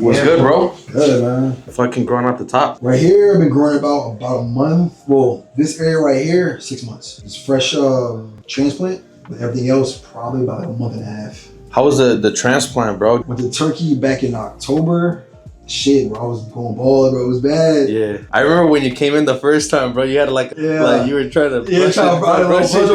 What's good, bro? Good, man. Fucking growing out the top. Right here, I've been growing about a month. Well, this area right here, 6 months. It's fresh transplant, but everything else probably about a month and a half. How was the transplant, bro? Went to Turkey back in October. Shit, bro, I was going bald, bro. It was bad. Yeah, I remember when you came in the first time, bro. You had like you were trying to brush it. It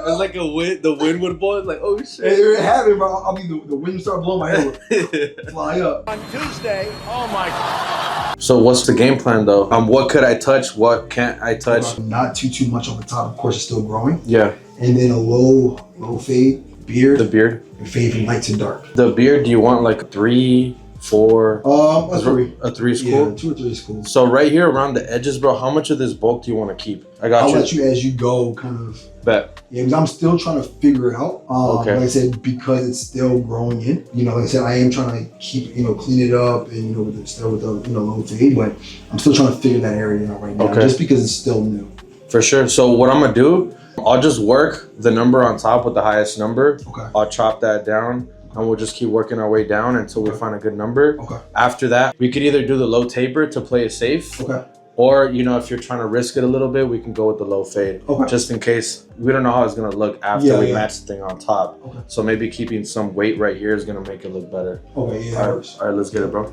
was like a wind. The wind would blow. It's like, oh shit. It happened, bro. I mean, the wind started blowing my hair would fly up. On Tuesday, oh my God. So what's the game plan though? What could I touch? What can't I touch? Not too much on the top. Of course, it's still growing. Yeah. And then a low fade beard. The beard. And fade from light to dark. The beard. Do you want like 3, 4? A 3. A 3 is cool. Yeah, 2 or 3 is cool. So right here around the edges, bro. How much of this bulk do you want to keep? I got you. I'll let you as you go, kind of. Bet. Yeah, because I'm still trying to figure it out. Okay. Like I said, because it's still growing in. You know, like I said, I am trying to keep, clean it up and, with the low fade, but I'm still trying to figure that area out right now. Okay. Just because it's still new. For sure. So what I'm gonna do, I'll just work the number on top with the highest number. Okay. I'll chop that down and we'll just keep working our way down until we find a good number. Okay. After that, we could either do the low taper to play it safe. Okay. Or, if you're trying to risk it a little bit, we can go with the low fade. Okay. Just in case. We don't know how it's gonna look after we match the thing on top. Okay. So maybe keeping some weight right here is gonna make it look better. Okay, yeah. All right, let's get it, bro.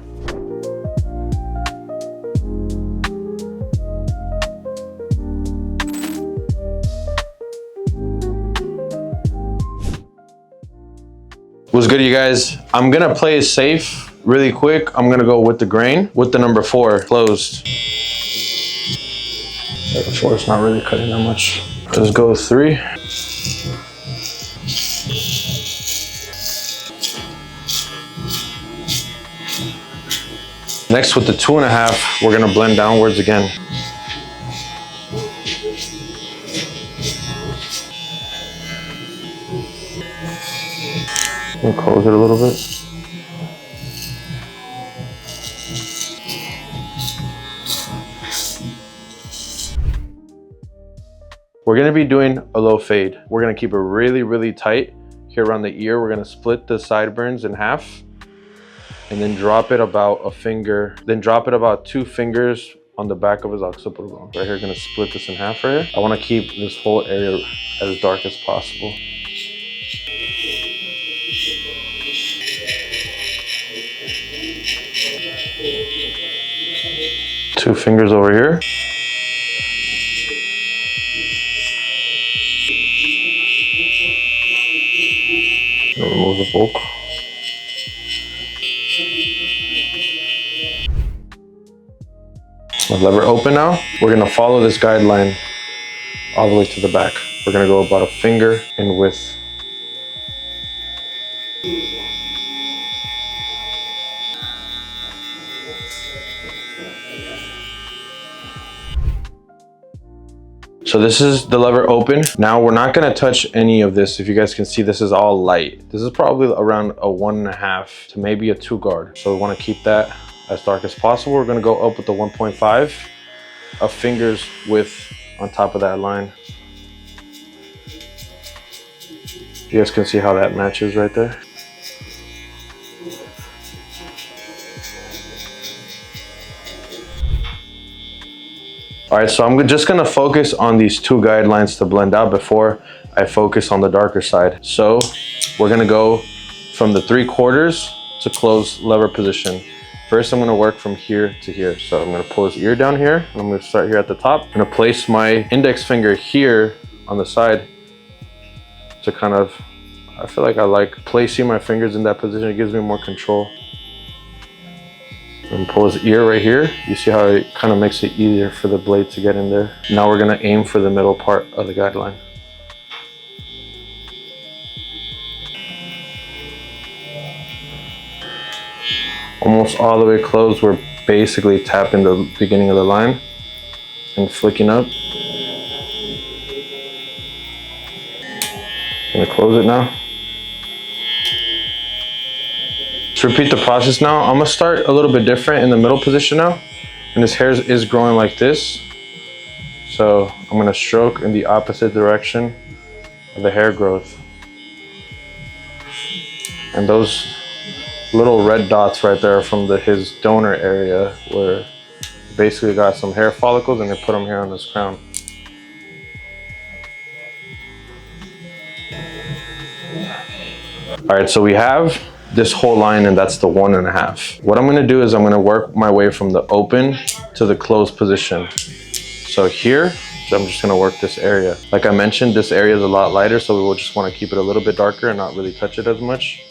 What's good, you guys? I'm gonna play it safe really quick. I'm gonna go with the grain with the number 4 closed. The 4 is not really cutting that much. Let's go with 3. Next with the 2.5, we're gonna blend downwards again. We'll close it a little bit. We're gonna be doing a low fade. We're gonna keep it really tight here around the ear. We're gonna split the sideburns in half and then drop it about a finger, then drop it about 2 fingers on the back of his occipital bone. Right here, gonna split this in half right here. I wanna keep this whole area as dark as possible. Two fingers over here. Remove the bulk. My lever open now. We're gonna follow this guideline all the way to the back. We're gonna go about a finger in width. So this is the lever open. Now we're not gonna touch any of this. If you guys can see, this is all light. This is probably around a 1.5 to maybe a 2 guard. So we wanna keep that as dark as possible. We're gonna go up with the 1.5 of fingers width on top of that line. You guys can see how that matches right there. All right, so I'm just gonna focus on these 2 guidelines to blend out before I focus on the darker side. So we're gonna go from the 3/4 to close lever position. First, I'm gonna work from here to here. So I'm gonna pull his ear down here. I'm gonna start here at the top. I'm gonna place my index finger here on the side to kind of, I feel like I like placing my fingers in that position. It gives me more control. And pull his ear right here. You see how it kind of makes it easier for the blade to get in there. Now we're gonna aim for the middle part of the guideline. Almost all the way closed. We're basically tapping the beginning of the line and flicking up. Gonna close it now. To repeat the process now, I'm gonna start a little bit different in the middle position now. And his hair is growing like this. So I'm gonna stroke in the opposite direction of the hair growth. And those little red dots right there from his donor area, where basically got some hair follicles and they put them here on his crown. All right, so we have this whole line, and that's the 1.5. What I'm gonna do is I'm gonna work my way from the open to the closed position. So here, I'm just gonna work this area. Like I mentioned, this area is a lot lighter, so we will just wanna keep it a little bit darker and not really touch it as much.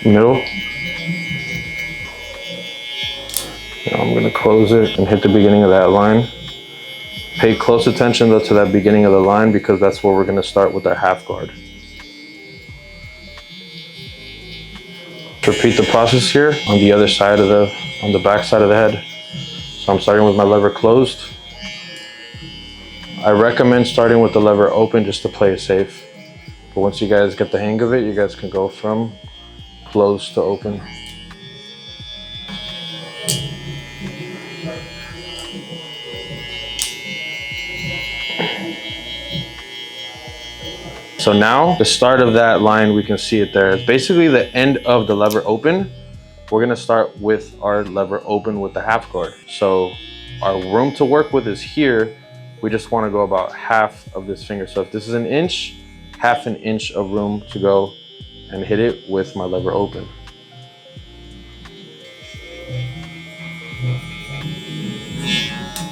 Middle. Now I'm gonna close it and hit the beginning of that line. Pay close attention though to that beginning of the line, because that's where we're gonna start with our half guard. Repeat the process here on the other side of on the back side of the head. So I'm starting with my lever closed. I recommend starting with the lever open just to play it safe. But once you guys get the hang of it, you guys can go from closed to open. So now the start of that line, we can see it there. It's basically the end of the lever open. We're gonna start with our lever open with the half guard. So our room to work with is here. We just wanna go about half of this finger. So if this is 1 inch, half an inch of room to go and hit it with my lever open.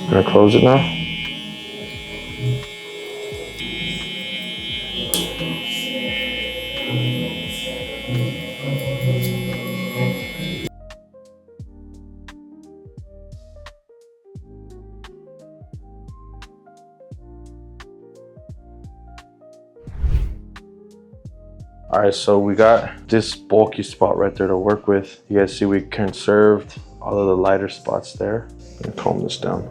I'm gonna close it now. All right, so we got this bulky spot right there to work with. You guys see we conserved all of the lighter spots there. I'm gonna comb this down.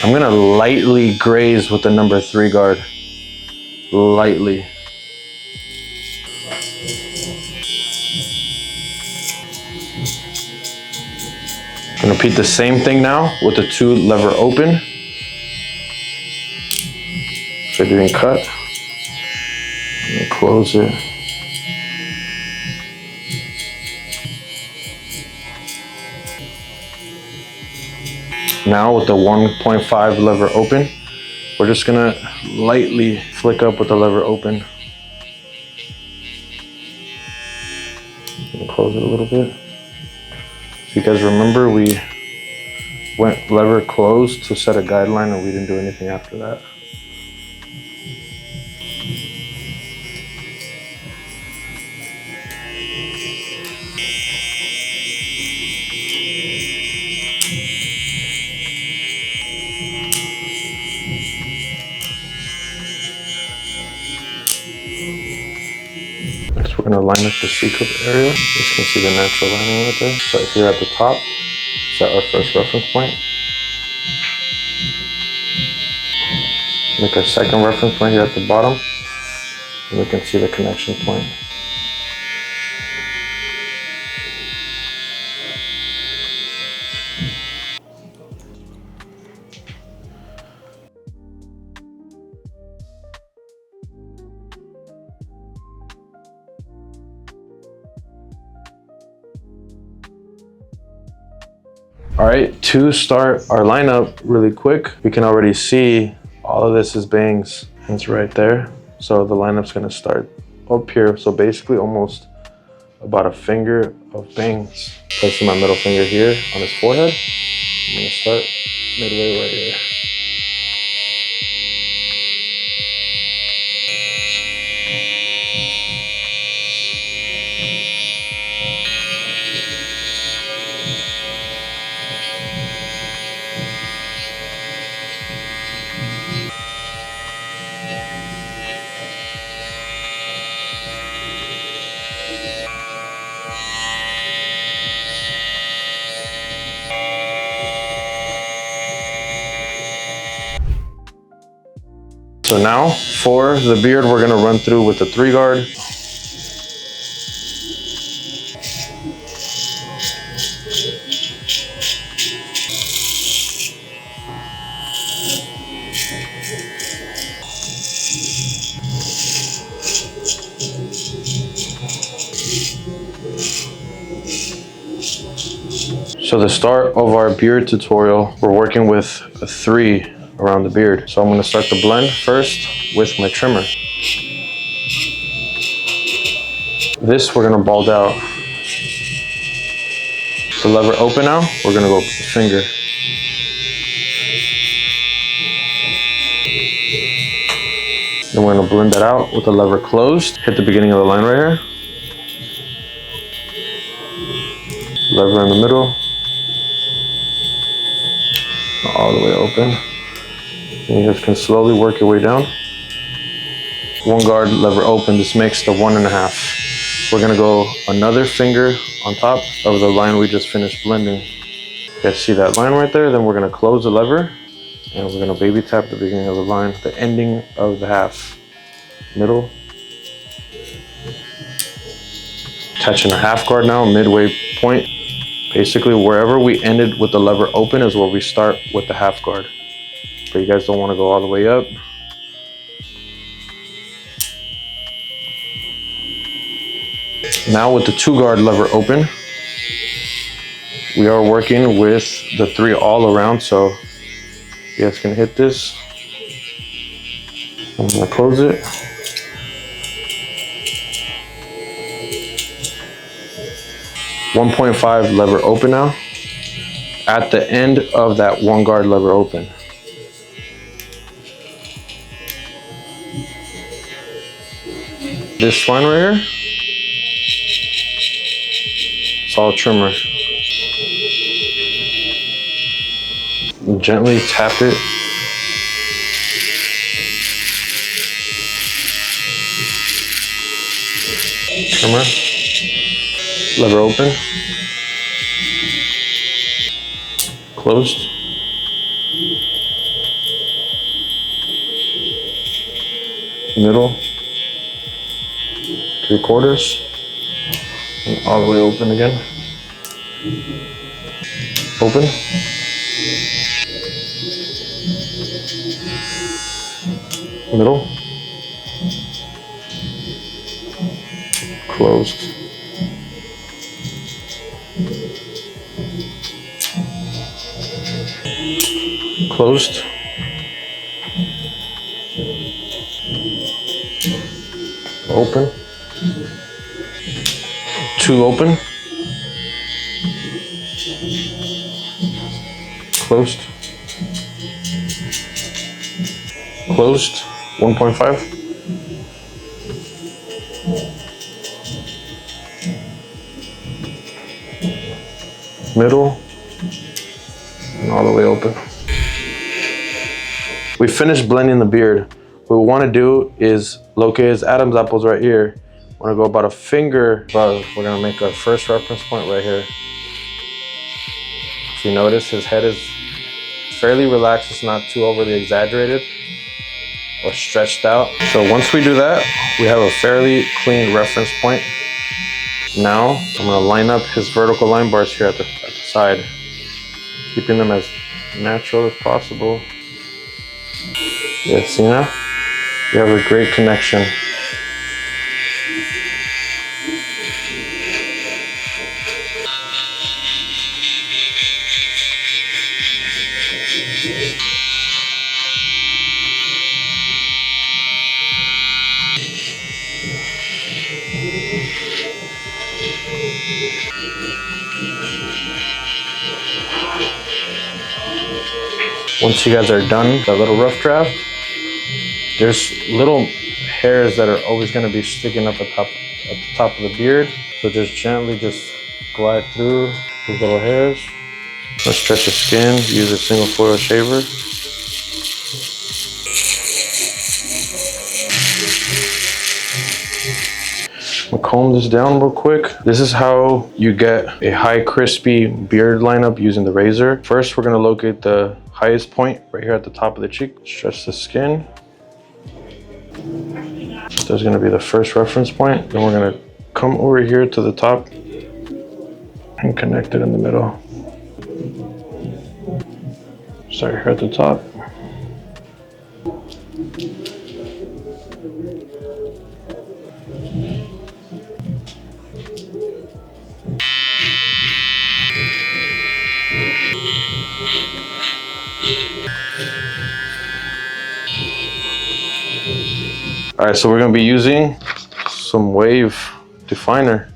I'm gonna lightly graze with the number 3 guard. Lightly. I'm gonna repeat the same thing now with the 2 lever open. So doing cut. I'm gonna close it. Now with the 1.5 lever open, we're just gonna lightly flick up with the lever open. Close it a little bit. If you guys remember, we went lever closed to set a guideline and we didn't do anything after that. Next, we're gonna line up the C-cup area. You can see the natural lining right there. So here at the top, set our first reference point. Make our second reference point here at the bottom, and we can see the connection point. All right, to start our lineup really quick, we can already see all of this is bangs, and it's right there. So the lineup's gonna start up here. So basically almost about a finger of bangs. Placing my middle finger here on his forehead. I'm gonna start midway right here. So now for the beard, we're gonna run through with the 3 guard. So the start of our beard tutorial, we're working with a 3 around the beard. So I'm gonna start the blend first with my trimmer. This we're gonna bald out. The lever open now, we're gonna go with the finger. Then we're gonna blend that out with the lever closed. Hit the beginning of the line right here. Lever in the middle. All the way open. And you guys can slowly work your way down. 1 guard, lever open. This makes the 1.5. We're gonna go another finger on top of the line we just finished blending. You guys see that line right there? Then we're gonna close the lever and we're gonna baby tap the beginning of the line, the ending of the half. Middle. Touching a half guard now, midway point. Basically, wherever we ended with the lever open is where we start with the half guard. But you guys don't want to go all the way up. Now with the 2 guard lever open, we are working with the 3 all around, so you guys can hit this. I'm gonna close it. .5 lever open now. At the end of that 1 guard lever open. This line right here, it's all trimmer. Gently tap it. Trimmer. Lever open. Closed. Middle. 3/4. And all the way open again. Open. Middle. Closed. Closed. Open. 2 open. Closed. Closed. 1.5. Middle. And all the way open. We finished blending the beard. What we want to do is locate his Adam's apples right here. We're gonna go about a finger above. We're gonna make our first reference point right here. If you notice, his head is fairly relaxed. It's not too overly exaggerated or stretched out. So once we do that, we have a fairly clean reference point. Now I'm gonna line up his vertical line bars here at the side, keeping them as natural as possible. Yeah, see now? We have a great connection. Once you guys are done that little rough draft, there's little hairs that are always going to be sticking up at the top of the beard. So just gently just glide through those little hairs. Let's stretch the skin, use a single foil shaver. I'm gonna comb this down real quick. This is how you get a high crispy beard lineup using the razor. First, we're gonna locate the highest point right here at the top of the cheek. Stretch the skin. There's gonna be the first reference point. Then we're gonna come over here to the top and connect it in the middle. Start here at the top. All right, so we're gonna be using some wave definer.